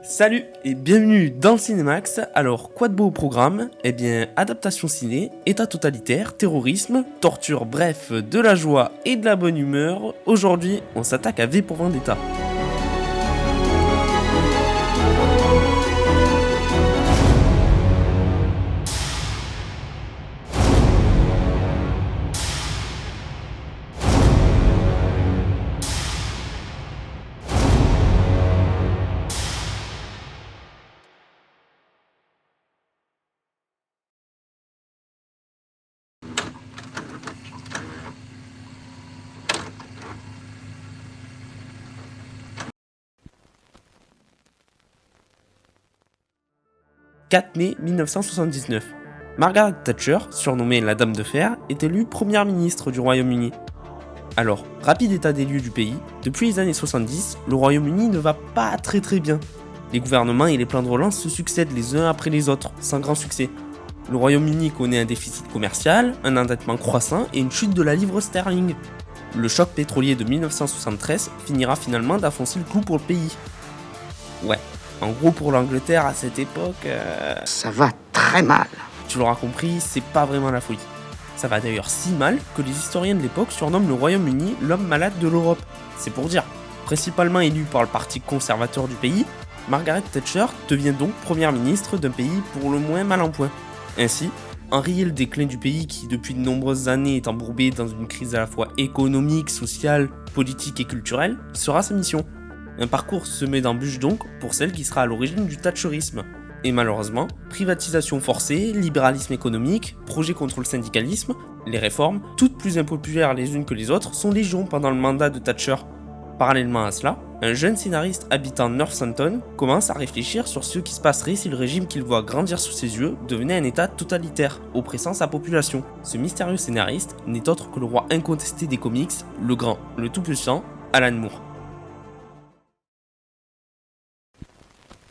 Salut et bienvenue dans le Cinémax. Alors, quoi de beau au programme? Eh bien, adaptation ciné, état totalitaire, terrorisme, torture, bref, de la joie et de la bonne humeur. Aujourd'hui, on s'attaque à V pour Vendetta. « 4 mai 1979. Margaret Thatcher, surnommée la Dame de Fer, est élue première ministre du Royaume-Uni. Alors, rapide état des lieux du pays, depuis les années 70, le Royaume-Uni ne va pas très bien. Les gouvernements et les plans de relance se succèdent les uns après les autres, sans grand succès. Le Royaume-Uni connaît un déficit commercial, un endettement croissant et une chute de la livre sterling. Le choc pétrolier de 1973 finira finalement d'enfoncer le clou pour le pays. Ouais, en gros pour l'Angleterre à cette époque... Ça va très mal. Tu l'auras compris, c'est pas vraiment la folie. Ça va d'ailleurs si mal que les historiens de l'époque surnomment le Royaume-Uni l'homme malade de l'Europe. C'est pour dire. Principalement élue par le parti conservateur du pays, Margaret Thatcher devient donc première ministre d'un pays pour le moins mal en point. Ainsi, enrayer le déclin du pays qui depuis de nombreuses années est embourbé dans une crise à la fois économique, sociale, politique et culturelle, sera sa mission. Un parcours semé d'embûches donc pour celle qui sera à l'origine du thatcherisme. Et malheureusement, privatisation forcée, libéralisme économique, projet contre le syndicalisme, les réformes, toutes plus impopulaires les unes que les autres, sont légion pendant le mandat de Thatcher. Parallèlement à cela, un jeune scénariste habitant Northampton commence à réfléchir sur ce qui se passerait si le régime qu'il voit grandir sous ses yeux devenait un état totalitaire, oppressant sa population. Ce mystérieux scénariste n'est autre que le roi incontesté des comics, le grand, le tout-puissant, Alan Moore.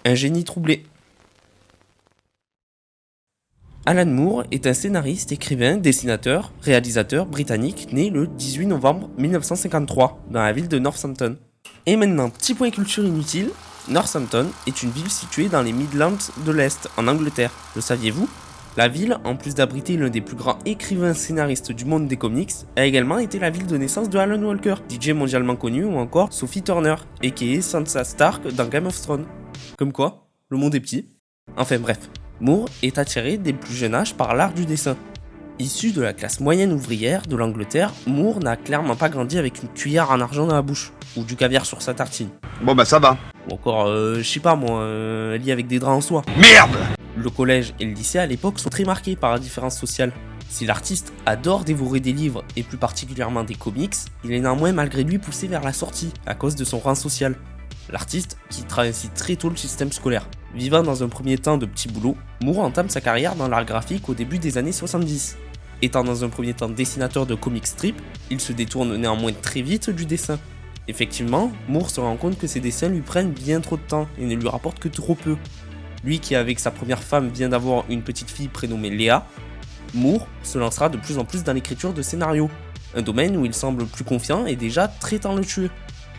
Un génie troublé. Alan Moore est un scénariste, écrivain, dessinateur, réalisateur britannique né le 18 novembre 1953 dans la ville de Northampton. Et maintenant, petit point culture inutile, Northampton est une ville située dans les Midlands de l'Est, en Angleterre. Le saviez-vous? La ville, en plus d'abriter l'un des plus grands écrivains scénaristes du monde des comics, a également été la ville de naissance de Alan Walker, DJ mondialement connu, ou encore Sophie Turner, a.k.a. Sansa Stark dans Game of Thrones. Comme quoi, le monde est petit. Enfin bref. Moore est attiré dès le plus jeune âge par l'art du dessin. Issu de la classe moyenne ouvrière de l'Angleterre, Moore n'a clairement pas grandi avec une cuillère en argent dans la bouche, ou du caviar sur sa tartine. Bon bah ça va. Ou encore, je sais pas moi, un lit avec des draps en soie. Merde! Le collège et le lycée à l'époque sont très marqués par la différence sociale. Si l'artiste adore dévorer des livres, et plus particulièrement des comics, il est néanmoins malgré lui poussé vers la sortie, à cause de son rang social. L'artiste quittera ainsi très tôt le système scolaire. Vivant dans un premier temps de petits boulots, Moore entame sa carrière dans l'art graphique au début des années 70. Étant dans un premier temps dessinateur de comic strip, il se détourne néanmoins très vite du dessin. Effectivement, Moore se rend compte que ses dessins lui prennent bien trop de temps et ne lui rapportent que trop peu. Lui qui avec sa première femme vient d'avoir une petite fille prénommée Léa, Moore se lancera de plus en plus dans l'écriture de scénarios, un domaine où il semble plus confiant et déjà très talentueux.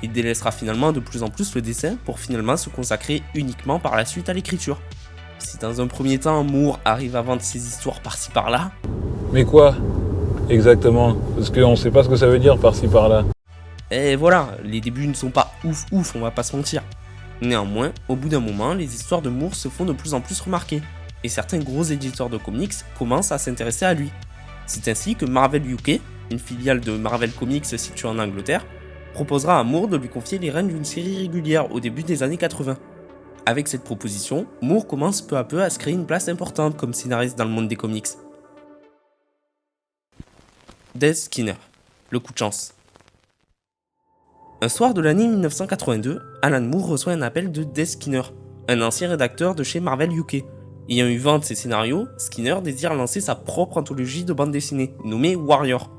Il délaissera finalement de plus en plus le dessin pour finalement se consacrer uniquement par la suite à l'écriture. Si dans un premier temps, Moore arrive à vendre ses histoires par-ci par-là... Mais quoi exactement? Parce qu'on sait pas ce que ça veut dire par-ci par-là. Et voilà, les débuts ne sont pas ouf, on va pas se mentir. Néanmoins, au bout d'un moment, les histoires de Moore se font de plus en plus remarquer, et certains gros éditeurs de comics commencent à s'intéresser à lui. C'est ainsi que Marvel UK, une filiale de Marvel Comics située en Angleterre, proposera à Moore de lui confier les rênes d'une série régulière au début des années 80. Avec cette proposition, Moore commence peu à peu à se créer une place importante comme scénariste dans le monde des comics. Dez Skinner, le coup de chance. Un soir de l'année 1982, Alan Moore reçoit un appel de Dez Skinner, un ancien rédacteur de chez Marvel UK. Ayant eu vent de ses scénarios, Skinner désire lancer sa propre anthologie de bande dessinée, nommée Warrior.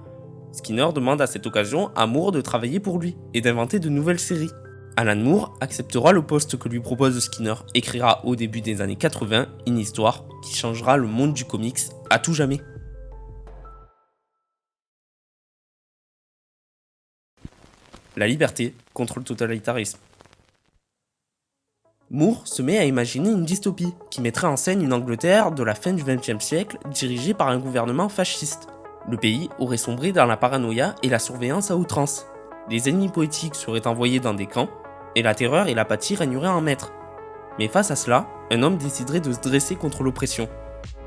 Skinner demande à cette occasion à Moore de travailler pour lui et d'inventer de nouvelles séries. Alan Moore acceptera le poste que lui propose Skinner, écrira au début des années 80 une histoire qui changera le monde du comics à tout jamais. La liberté contre le totalitarisme. Moore se met à imaginer une dystopie qui mettrait en scène une Angleterre de la fin du XXe siècle dirigée par un gouvernement fasciste. Le pays aurait sombré dans la paranoïa et la surveillance à outrance. Des ennemis politiques seraient envoyés dans des camps, et la terreur et l'apathie régneraient en maître. Mais face à cela, un homme déciderait de se dresser contre l'oppression.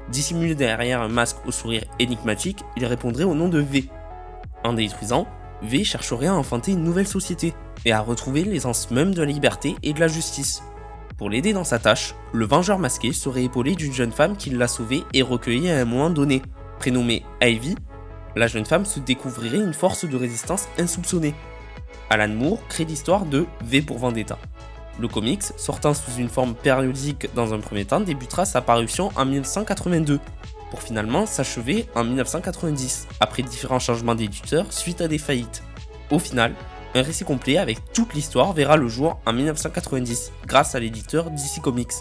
Dissimulé derrière un masque au sourire énigmatique, il répondrait au nom de V. En détruisant, V chercherait à enfanter une nouvelle société, et à retrouver l'essence même de la liberté et de la justice. Pour l'aider dans sa tâche, le Vengeur masqué serait épaulé d'une jeune femme qui l'a sauvé et recueilli à un moment donné. Prénommée Ivy, la jeune femme se découvrirait une force de résistance insoupçonnée. Alan Moore crée l'histoire de V pour Vendetta. Le comics, sortant sous une forme périodique dans un premier temps, débutera sa parution en 1982, pour finalement s'achever en 1990, après différents changements d'éditeurs suite à des faillites. Au final, un récit complet avec toute l'histoire verra le jour en 1990, grâce à l'éditeur DC Comics.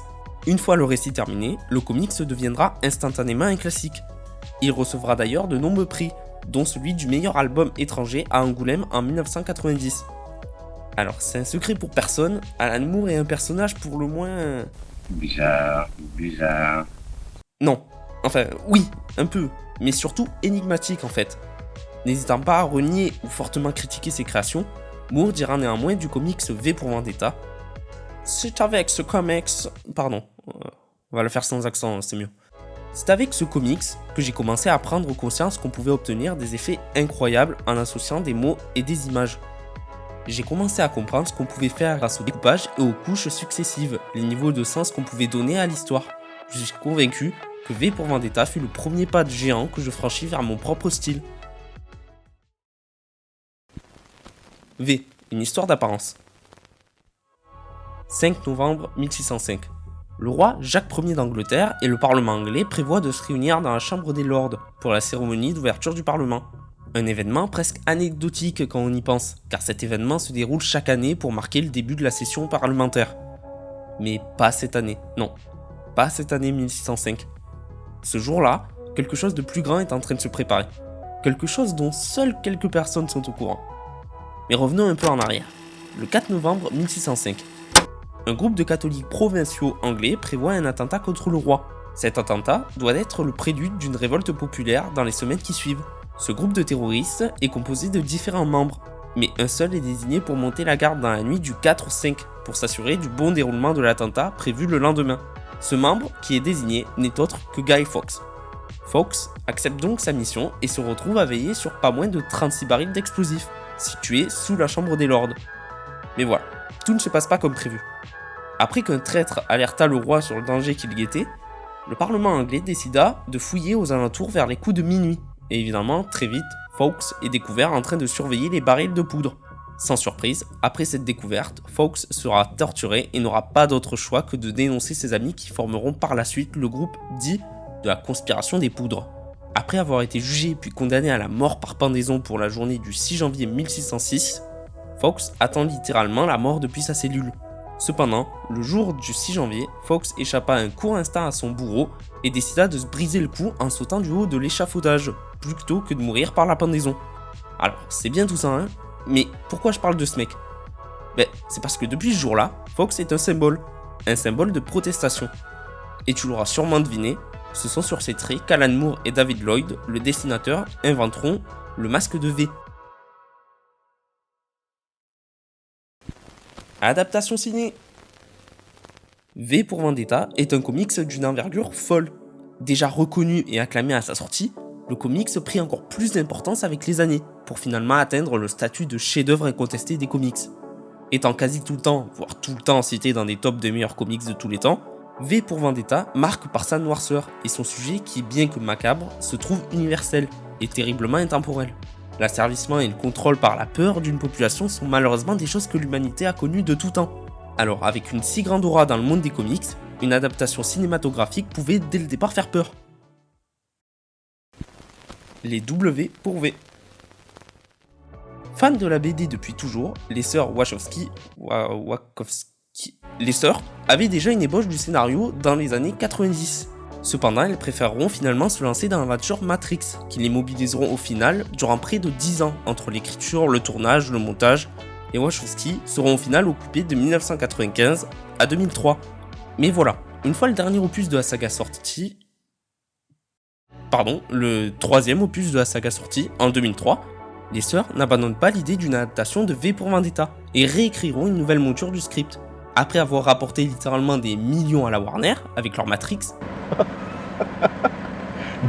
Une fois le récit terminé, le comics deviendra instantanément un classique. Il recevra d'ailleurs de nombreux prix, dont celui du meilleur album étranger à Angoulême en 1990. Alors, c'est un secret pour personne, Alan Moore est un personnage pour le moins... Bizarre. Non, enfin, oui, un peu, mais surtout énigmatique en fait. N'hésitant pas à renier ou fortement critiquer ses créations, Moore dira néanmoins du comics V pour Vendetta. C'est avec ce comics... Pardon, on va le faire sans accent, c'est mieux. C'est avec ce comics que j'ai commencé à prendre conscience qu'on pouvait obtenir des effets incroyables en associant des mots et des images. J'ai commencé à comprendre ce qu'on pouvait faire grâce au découpage et aux couches successives, les niveaux de sens qu'on pouvait donner à l'histoire. Je suis convaincu que V pour Vendetta fut le premier pas de géant que je franchis vers mon propre style. V, une histoire d'apparence. 5 novembre 1605. Le roi Jacques Ier d'Angleterre et le Parlement anglais prévoient de se réunir dans la Chambre des Lords pour la cérémonie d'ouverture du Parlement. Un événement presque anecdotique quand on y pense, car cet événement se déroule chaque année pour marquer le début de la session parlementaire. Mais pas cette année, non, pas cette année 1605. Ce jour-là, quelque chose de plus grand est en train de se préparer. Quelque chose dont seules quelques personnes sont au courant. Mais revenons un peu en arrière. Le 4 novembre 1605. Un groupe de catholiques provinciaux anglais prévoit un attentat contre le roi. Cet attentat doit être le prélude d'une révolte populaire dans les semaines qui suivent. Ce groupe de terroristes est composé de différents membres, mais un seul est désigné pour monter la garde dans la nuit du 4 au 5 pour s'assurer du bon déroulement de l'attentat prévu le lendemain. Ce membre qui est désigné n'est autre que Guy Fawkes. Fawkes accepte donc sa mission et se retrouve à veiller sur pas moins de 36 barils d'explosifs, situés sous la chambre des lords. Mais voilà, tout ne se passe pas comme prévu. Après qu'un traître alerta le roi sur le danger qu'il guettait, le Parlement anglais décida de fouiller aux alentours vers les coups de minuit. Et évidemment, très vite, Fawkes est découvert en train de surveiller les barils de poudre. Sans surprise, après cette découverte, Fawkes sera torturé et n'aura pas d'autre choix que de dénoncer ses amis qui formeront par la suite le groupe dit de la conspiration des poudres. Après avoir été jugé puis condamné à la mort par pendaison pour la journée du 6 janvier 1606, Fawkes attend littéralement la mort depuis sa cellule. Cependant, le jour du 6 janvier, Fawkes échappa un court instant à son bourreau et décida de se briser le cou en sautant du haut de l'échafaudage, plutôt que de mourir par la pendaison. Alors, c'est bien tout ça, hein, mais pourquoi je parle de ce mec? C'est parce que depuis ce jour-là, Fawkes est un symbole de protestation. Et tu l'auras sûrement deviné, ce sont sur ces traits qu'Alan Moore et David Lloyd, le dessinateur, inventeront le masque de V. Adaptation ciné. V pour Vendetta est un comics d'une envergure folle. Déjà reconnu et acclamé à sa sortie, le comics prit encore plus d'importance avec les années, pour finalement atteindre le statut de chef-d'œuvre incontesté des comics. Étant quasi tout le temps, voire tout le temps cité dans des tops des meilleurs comics de tous les temps, V pour Vendetta marque par sa noirceur et son sujet qui, bien que macabre, se trouve universel et terriblement intemporel. L'asservissement et le contrôle par la peur d'une population sont malheureusement des choses que l'humanité a connues de tout temps. Alors avec une si grande aura dans le monde des comics, une adaptation cinématographique pouvait dès le départ faire peur. Les W pour V. Fans de la BD depuis toujours, les sœurs Wachowski avaient déjà une ébauche du scénario dans les années 90. Cependant, elles préféreront finalement se lancer dans l'aventure Matrix, qui les mobiliseront au final durant près de 10 ans entre l'écriture, le tournage, le montage, Les Wachowski seront au final occupés de 1995 à 2003. Mais voilà, une fois le dernier opus de la saga sorti... le troisième opus de la saga sorti en 2003, les sœurs n'abandonnent pas l'idée d'une adaptation de V pour Vendetta et réécriront une nouvelle mouture du script. Après avoir rapporté littéralement des millions à la Warner avec leur Matrix.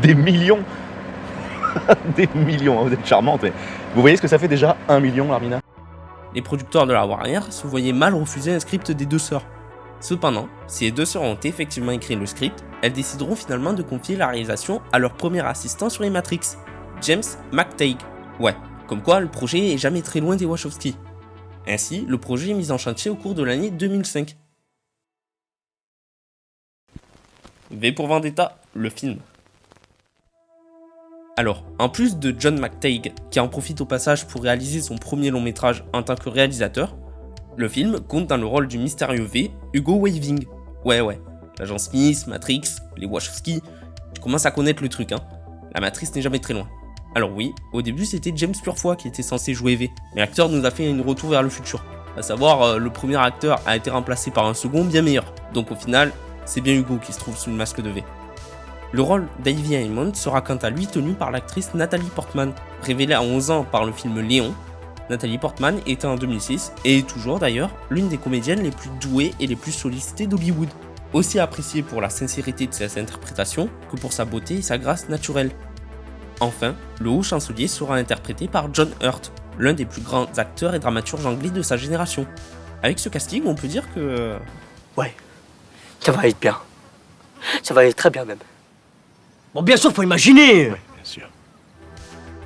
Des millions. Des millions, vous êtes charmante, mais vous voyez ce que ça fait déjà 1 million, Larmina? Les producteurs de la Warner se voyaient mal refuser un script des deux sœurs. Cependant, si les deux sœurs ont effectivement écrit le script, elles décideront finalement de confier la réalisation à leur premier assistant sur les Matrix, James McTagg. Ouais, comme quoi le projet est jamais très loin des Wachowski. Ainsi, le projet est mis en chantier au cours de l'année 2005. V pour Vendetta, le film. Alors, en plus de John McTagg, qui en profite au passage pour réaliser son premier long métrage en tant que réalisateur, le film compte dans le rôle du mystérieux V, Hugo Weaving. Ouais, l'agent Smith, Matrix, les Wachowski, tu commences à connaître le truc, hein. La matrice n'est jamais très loin. Alors oui, au début c'était James Purefoy qui était censé jouer V, mais l'acteur nous a fait un retour vers le futur. À savoir, le premier acteur a été remplacé par un second bien meilleur. Donc au final, c'est bien Hugo qui se trouve sous le masque de V. Le rôle d'Ivy Hammond sera quant à lui tenu par l'actrice Natalie Portman, révélée à 11 ans par le film Léon. Nathalie Portman était en 2006, et est toujours d'ailleurs, l'une des comédiennes les plus douées et les plus sollicitées d'Hollywood. Aussi appréciée pour la sincérité de ses interprétations que pour sa beauté et sa grâce naturelle. Enfin, le haut chancelier sera interprété par John Hurt, l'un des plus grands acteurs et dramaturges anglais de sa génération. Avec ce casting, on peut dire que... Ouais, ça va être bien. Ça va être très bien même. Bon, bien sûr, faut imaginer. Oui, bien sûr.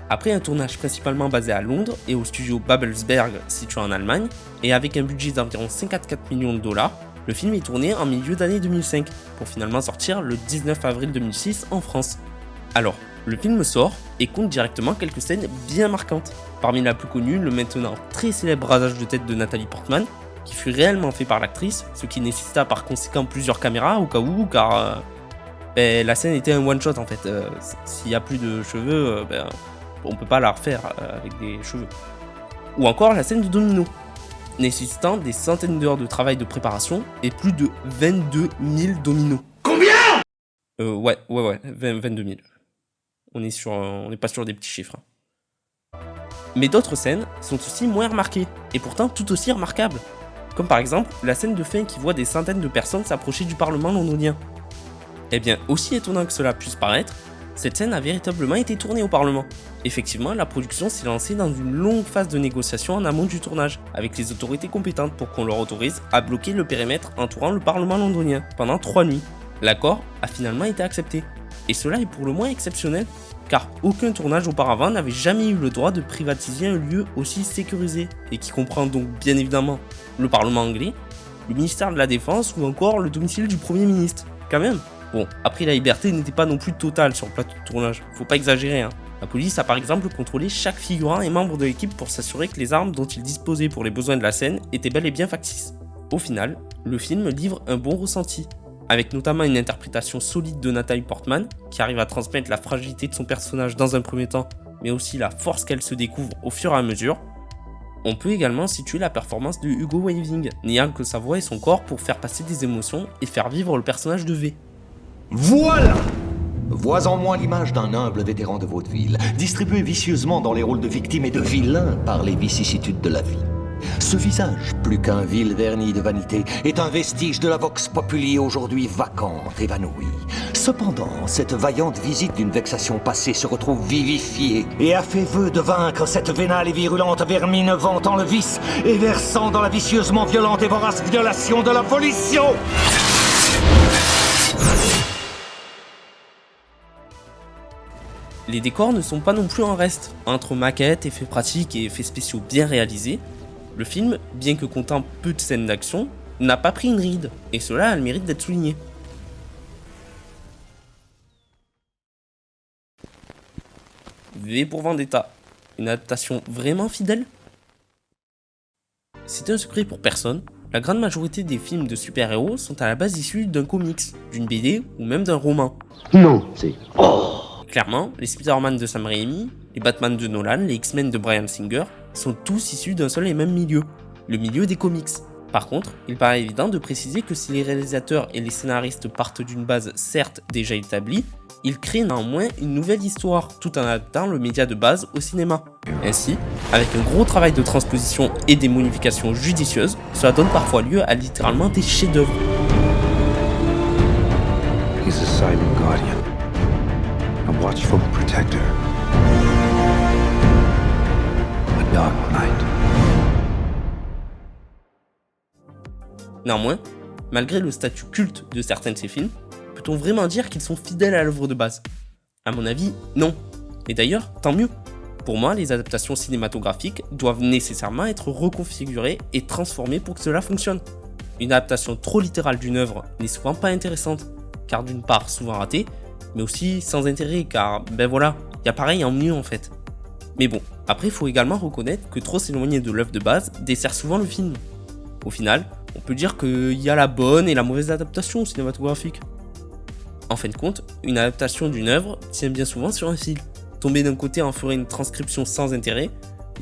Après un tournage principalement basé à Londres et au studio Babelsberg situé en Allemagne, et avec un budget d'environ 54 millions de dollars, le film est tourné en milieu d'année 2005, pour finalement sortir le 19 avril 2006 en France. Alors, le film sort et compte directement quelques scènes bien marquantes. Parmi la plus connue, le maintenant très célèbre rasage de tête de Natalie Portman, qui fut réellement fait par l'actrice, ce qui nécessita par conséquent plusieurs caméras au cas où, car la scène était un one-shot en fait. S'il n'y a plus de cheveux, on peut pas la refaire avec des cheveux. Ou encore la scène du domino, nécessitant des centaines d'heures de travail de préparation et plus de 22 000 dominos. Combien? Ouais, 22 000. On n'est pas sur des petits chiffres. Mais d'autres scènes sont aussi moins remarquées, et pourtant tout aussi remarquables. Comme par exemple la scène de fin qui voit des centaines de personnes s'approcher du Parlement londonien. Eh bien, aussi étonnant que cela puisse paraître, cette scène a véritablement été tournée au Parlement. Effectivement, la production s'est lancée dans une longue phase de négociation en amont du tournage, avec les autorités compétentes pour qu'on leur autorise à bloquer le périmètre entourant le Parlement londonien pendant 3 nuits. L'accord a finalement été accepté. Et cela est pour le moins exceptionnel, car aucun tournage auparavant n'avait jamais eu le droit de privatiser un lieu aussi sécurisé, et qui comprend donc bien évidemment le Parlement anglais, le ministère de la Défense ou encore le domicile du Premier ministre. Quand même. Bon, après la liberté n'était pas non plus totale sur le plateau de tournage, faut pas exagérer hein. La police a par exemple contrôlé chaque figurant et membre de l'équipe pour s'assurer que les armes dont ils disposaient pour les besoins de la scène étaient bel et bien factices. Au final, le film livre un bon ressenti, avec notamment une interprétation solide de Natalie Portman, qui arrive à transmettre la fragilité de son personnage dans un premier temps, mais aussi la force qu'elle se découvre au fur et à mesure. On peut également situer la performance de Hugo Weaving, n'ayant que sa voix et son corps pour faire passer des émotions et faire vivre le personnage de V. Voilà! Vois en moi l'image d'un humble vétéran de vaudeville, distribué vicieusement dans les rôles de victime et de vilain par les vicissitudes de la vie. Ce visage, plus qu'un vil vernis de vanité, est un vestige de la vox populi aujourd'hui vacante, évanouie. Cependant, cette vaillante visite d'une vexation passée se retrouve vivifiée et a fait vœu de vaincre cette vénale et virulente vermine vantant le vice et versant dans la vicieusement violente et vorace violation de la volition. Les décors ne sont pas non plus en reste. Entre maquettes, effets pratiques et effets spéciaux bien réalisés, le film, bien que comptant peu de scènes d'action, n'a pas pris une ride, et cela a le mérite d'être souligné. V pour Vendetta, une adaptation vraiment fidèle? C'est un secret pour personne, la grande majorité des films de super-héros sont à la base issus d'un comics, d'une BD ou même d'un roman. Non, c'est... Clairement, les Spider-Man de Sam Raimi, les Batman de Nolan, les X-Men de Bryan Singer, sont tous issus d'un seul et même milieu, le milieu des comics. Par contre, il paraît évident de préciser que si les réalisateurs et les scénaristes partent d'une base certes déjà établie, ils créent néanmoins une nouvelle histoire tout en adaptant le média de base au cinéma. Ainsi, avec un gros travail de transposition et des modifications judicieuses, cela donne parfois lieu à littéralement des chefs-d'œuvre. He's a silent guardian, a watchful protector, a dark knight. Néanmoins, malgré le statut culte de certains de ces films, peut-on vraiment dire qu'ils sont fidèles à l'œuvre de base? À mon avis, non. Et d'ailleurs, tant mieux. Pour moi, les adaptations cinématographiques doivent nécessairement être reconfigurées et transformées pour que cela fonctionne. Une adaptation trop littérale d'une œuvre n'est souvent pas intéressante, car d'une part souvent ratée, mais aussi sans intérêt, car ben voilà, il y a pareil en mieux en fait. Mais bon, après il faut également reconnaître que trop s'éloigner de l'œuvre de base dessert souvent le film. Au final, on peut dire qu'il y a la bonne et la mauvaise adaptation cinématographique. En fin de compte, une adaptation d'une œuvre tient bien souvent sur un fil. Tomber d'un côté en ferait une transcription sans intérêt,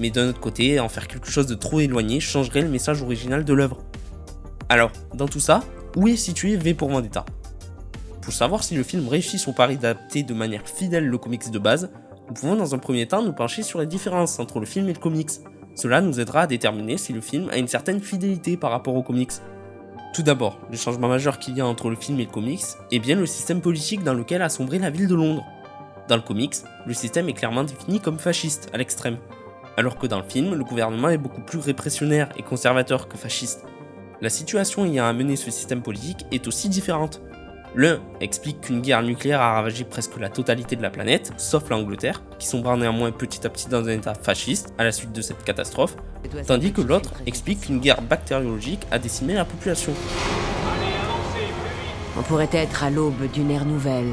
mais d'un autre côté, en faire quelque chose de trop éloigné changerait le message original de l'œuvre. Alors, dans tout ça, où est situé V pour Vendetta? Pour savoir si le film réussit son pari d'adapter de manière fidèle le comics de base, nous pouvons dans un premier temps nous pencher sur les différences entre le film et le comics. Cela nous aidera à déterminer si le film a une certaine fidélité par rapport aux comics. Tout d'abord, le changement majeur qu'il y a entre le film et le comics est bien le système politique dans lequel a sombré la ville de Londres. Dans le comics, le système est clairement défini comme fasciste à l'extrême, alors que dans le film, le gouvernement est beaucoup plus répressionnaire et conservateur que fasciste. La situation ayant amené ce système politique est aussi différente. L'un explique qu'une guerre nucléaire a ravagé presque la totalité de la planète, sauf l'Angleterre, qui sombra néanmoins petit à petit dans un état fasciste à la suite de cette catastrophe, tandis que l'autre explique qu'une guerre bactériologique a décimé la population. On pourrait être à l'aube d'une ère nouvelle.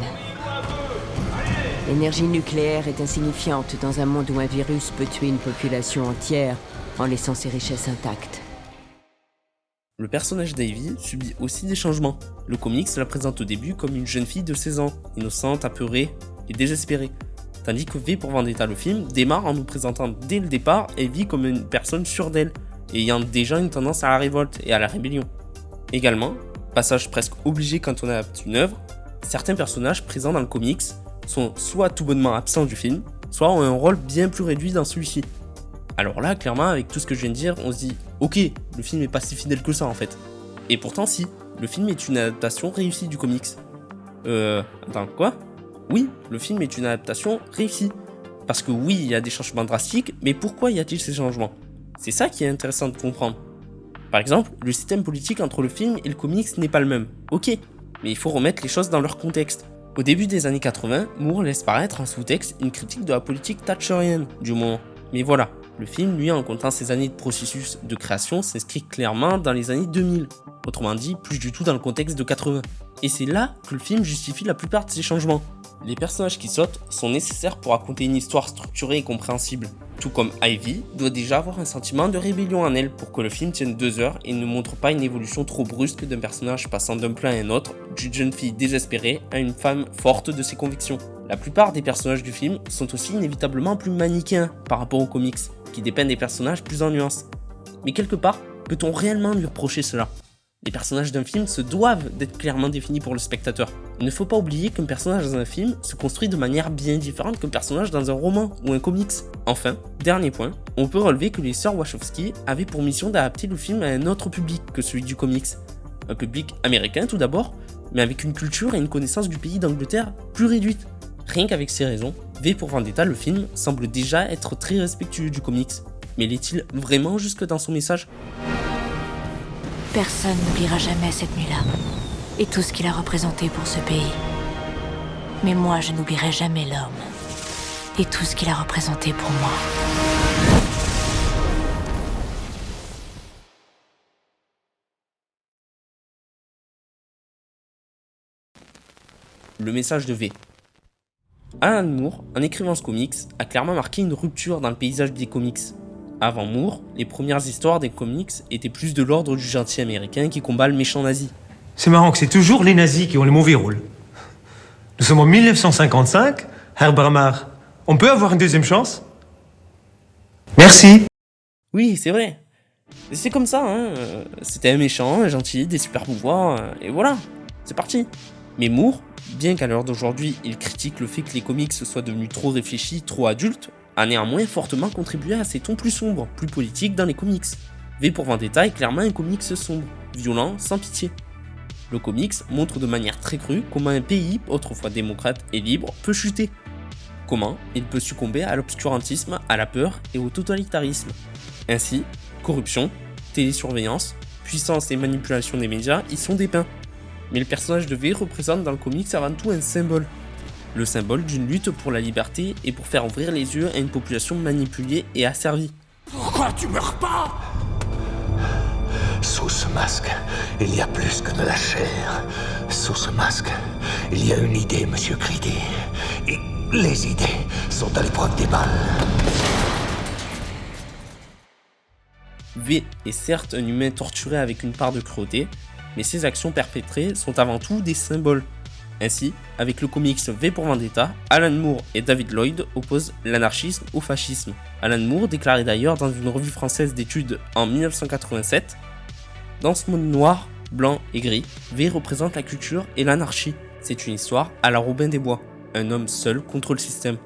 L'énergie nucléaire est insignifiante dans un monde où un virus peut tuer une population entière en laissant ses richesses intactes. Le personnage d'Ivy subit aussi des changements. Le comics la présente au début comme une jeune fille de 16 ans, innocente, apeurée et désespérée. Tandis que V pour Vendetta le film démarre en nous présentant dès le départ Ivy comme une personne sûre d'elle, et ayant déjà une tendance à la révolte et à la rébellion. Également, passage presque obligé quand on adapte une œuvre, certains personnages présents dans le comics sont soit tout bonnement absents du film, soit ont un rôle bien plus réduit dans celui-ci. Alors là, clairement, avec tout ce que je viens de dire, on se dit « Ok, le film est pas si fidèle que ça en fait ». Et pourtant si, le film est une adaptation réussie du comics. Attends, quoi? Oui, le film est une adaptation réussie. Parce que oui, il y a des changements drastiques, mais pourquoi y a-t-il ces changements? C'est ça qui est intéressant de comprendre. Par exemple, le système politique entre le film et le comics n'est pas le même. Ok, mais il faut remettre les choses dans leur contexte. Au début des années 80, Moore laisse paraître en sous-texte une critique de la politique thatcherienne du moment. Mais voilà, le film, lui, en comptant ses années de processus de création, s'inscrit clairement dans les années 2000. Autrement dit, plus du tout dans le contexte de 80. Et c'est là que le film justifie la plupart de ces changements. Les personnages qui sautent sont nécessaires pour raconter une histoire structurée et compréhensible. Tout comme Ivy doit déjà avoir un sentiment de rébellion en elle pour que le film tienne 2 heures et ne montre pas une évolution trop brusque d'un personnage passant d'un plan à un autre, d'une jeune fille désespérée à une femme forte de ses convictions. La plupart des personnages du film sont aussi inévitablement plus manichéens par rapport aux comics, qui dépeignent des personnages plus en nuances. Mais quelque part, peut-on réellement lui reprocher cela? Les personnages d'un film se doivent d'être clairement définis pour le spectateur. Il ne faut pas oublier qu'un personnage dans un film se construit de manière bien différente qu'un personnage dans un roman ou un comics. Enfin, dernier point, on peut relever que les sœurs Wachowski avaient pour mission d'adapter le film à un autre public que celui du comics. Un public américain tout d'abord, mais avec une culture et une connaissance du pays d'Angleterre plus réduite. Rien qu'avec ces raisons, V pour Vendetta, le film, semble déjà être très respectueux du comics. Mais l'est-il vraiment jusque dans son message? Personne n'oubliera jamais cette nuit-là, et tout ce qu'il a représenté pour ce pays. Mais moi, je n'oublierai jamais l'homme, et tout ce qu'il a représenté pour moi. Le message de V. Alan Moore, en écrivant ce comics, a clairement marqué une rupture dans le paysage des comics. Avant Moore, les premières histoires des comics étaient plus de l'ordre du gentil américain qui combat le méchant nazi. C'est marrant que c'est toujours les nazis qui ont les mauvais rôles. Nous sommes en 1955, Herr Bramar. On peut avoir une deuxième chance? Merci. Oui, c'est vrai. Et c'est comme ça, hein. C'était un méchant, un gentil, des super pouvoirs, et voilà, c'est parti. Mais Moore, bien qu'à l'heure d'aujourd'hui, il critique le fait que les comics soient devenus trop réfléchis, trop adultes, a néanmoins fortement contribué à ces tons plus sombres, plus politiques dans les comics. V pour Vendetta est clairement un comics sombre, violent, sans pitié. Le comics montre de manière très crue comment un pays, autrefois démocrate et libre, peut chuter. Comment il peut succomber à l'obscurantisme, à la peur et au totalitarisme. Ainsi, corruption, télésurveillance, puissance et manipulation des médias y sont dépeints. Mais le personnage de V représente dans le comics avant tout un symbole. Le symbole d'une lutte pour la liberté et pour faire ouvrir les yeux à une population manipulée et asservie. Pourquoi tu meurs pas? Sous ce masque, il y a plus que de la chair. Sous ce masque, il y a une idée, Monsieur Creedy. Et les idées sont à l'épreuve des balles. V est certes un humain torturé avec une part de cruauté, mais ses actions perpétrées sont avant tout des symboles. Ainsi, avec le comics V pour Vendetta, Alan Moore et David Lloyd opposent l'anarchisme au fascisme. Alan Moore déclarait d'ailleurs dans une revue française d'études en 1987 « Dans ce monde noir, blanc et gris, V représente la culture et l'anarchie. C'est une histoire à la Robin des Bois, un homme seul contre le système.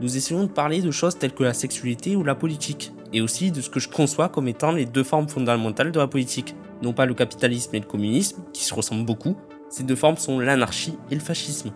Nous essayons de parler de choses telles que la sexualité ou la politique, et aussi de ce que je conçois comme étant les deux formes fondamentales de la politique. Non pas le capitalisme et le communisme, qui se ressemblent beaucoup, ces deux formes sont l'anarchie et le fascisme.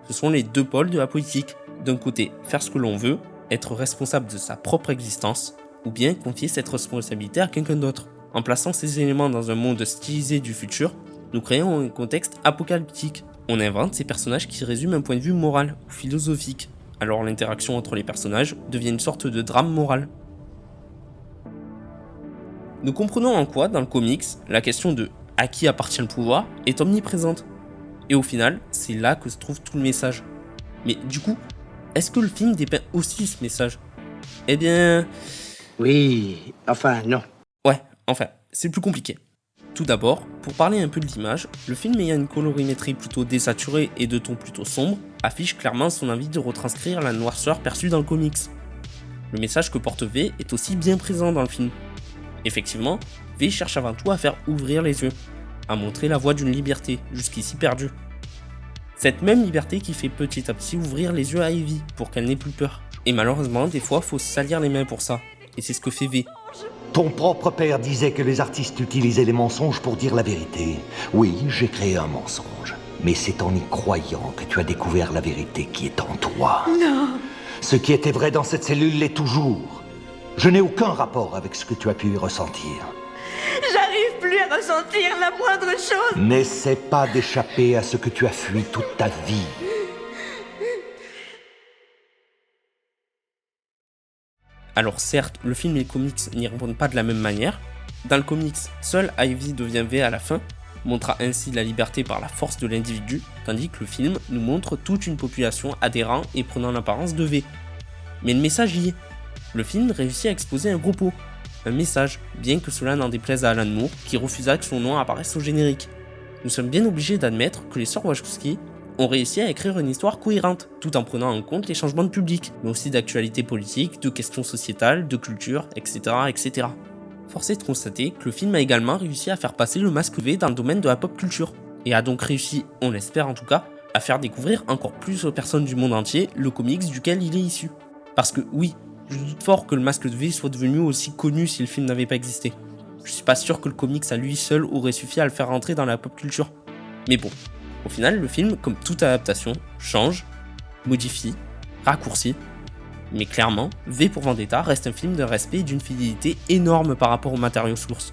Ce sont les deux pôles de la politique. D'un côté, faire ce que l'on veut, être responsable de sa propre existence, ou bien confier cette responsabilité à quelqu'un d'autre. En plaçant ces éléments dans un monde stylisé du futur, nous créons un contexte apocalyptique. On invente ces personnages qui résument un point de vue moral ou philosophique. Alors l'interaction entre les personnages devient une sorte de drame moral. Nous comprenons en quoi, dans le comics, la question de à qui appartient le pouvoir est omniprésente. Et au final, c'est là que se trouve tout le message. Mais du coup, est-ce que le film dépeint aussi ce message? Eh bien... Oui, enfin non. Ouais, enfin, c'est plus compliqué. Tout d'abord, pour parler un peu de l'image, le film ayant une colorimétrie plutôt désaturée et de ton plutôt sombre, affiche clairement son envie de retranscrire la noirceur perçue dans le comics. Le message que porte V est aussi bien présent dans le film. Effectivement, V cherche avant tout à faire ouvrir les yeux, à montrer la voie d'une liberté, jusqu'ici perdue. Cette même liberté qui fait petit à petit ouvrir les yeux à Evie, pour qu'elle n'ait plus peur. Et malheureusement, des fois, faut se salir les mains pour ça, et c'est ce que fait V. Ton propre père disait que les artistes utilisaient les mensonges pour dire la vérité. Oui, j'ai créé un mensonge. Mais c'est en y croyant que tu as découvert la vérité qui est en toi. Non. Ce qui était vrai dans cette cellule l'est toujours. Je n'ai aucun rapport avec ce que tu as pu y ressentir. J'arrive plus à ressentir la moindre chose. N'essaie pas d'échapper à ce que tu as fui toute ta vie. Alors certes, le film et les comics n'y répondent pas de la même manière. Dans le comics, seule Ivy devient V à la fin, montrant ainsi la liberté par la force de l'individu, tandis que le film nous montre toute une population adhérant et prenant l'apparence de V. Mais le message y est. Le film réussit à exposer un propos, un message, bien que cela n'en déplaise à Alan Moore, qui refusa que son nom apparaisse au générique. Nous sommes bien obligés d'admettre que les sœurs Wachowski ont réussi à écrire une histoire cohérente, tout en prenant en compte les changements de public, mais aussi d'actualité politique, de questions sociétales, de culture, etc. etc. Force est de constater que le film a également réussi à faire passer le masque V dans le domaine de la pop culture, et a donc réussi, on l'espère en tout cas, à faire découvrir encore plus aux personnes du monde entier le comics duquel il est issu. Parce que oui, je doute fort que le masque de V soit devenu aussi connu si le film n'avait pas existé. Je suis pas sûr que le comics à lui seul aurait suffi à le faire rentrer dans la pop culture. Mais bon, au final, le film, comme toute adaptation, change, modifie, raccourcit, mais clairement, V pour Vendetta reste un film d'un respect et d'une fidélité énorme par rapport aux matériaux sources.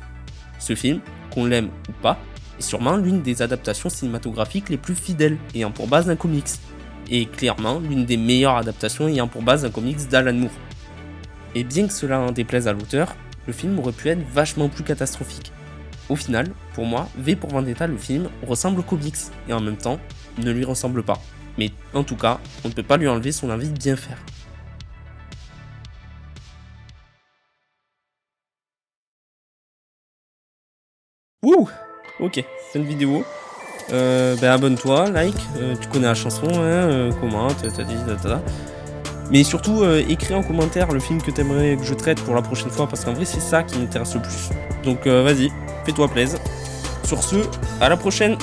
Ce film, qu'on l'aime ou pas, est sûrement l'une des adaptations cinématographiques les plus fidèles ayant pour base un comics, et clairement l'une des meilleures adaptations ayant pour base un comics d'Alan Moore. Et bien que cela en déplaise à l'auteur, le film aurait pu être vachement plus catastrophique. Au final, pour moi, V pour Vendetta, le film, ressemble aux comics, et en même temps, ne lui ressemble pas. Mais en tout cas, on ne peut pas lui enlever son envie de bien faire. Wouh! Ok, c'est une vidéo. Abonne-toi, like, tu connais la chanson, commente, Mais surtout, écris en commentaire le film que t'aimerais que je traite pour la prochaine fois, parce qu'en vrai, c'est ça qui m'intéresse le plus. Donc vas-y, fais-toi plaisir. Sur ce, à la prochaine.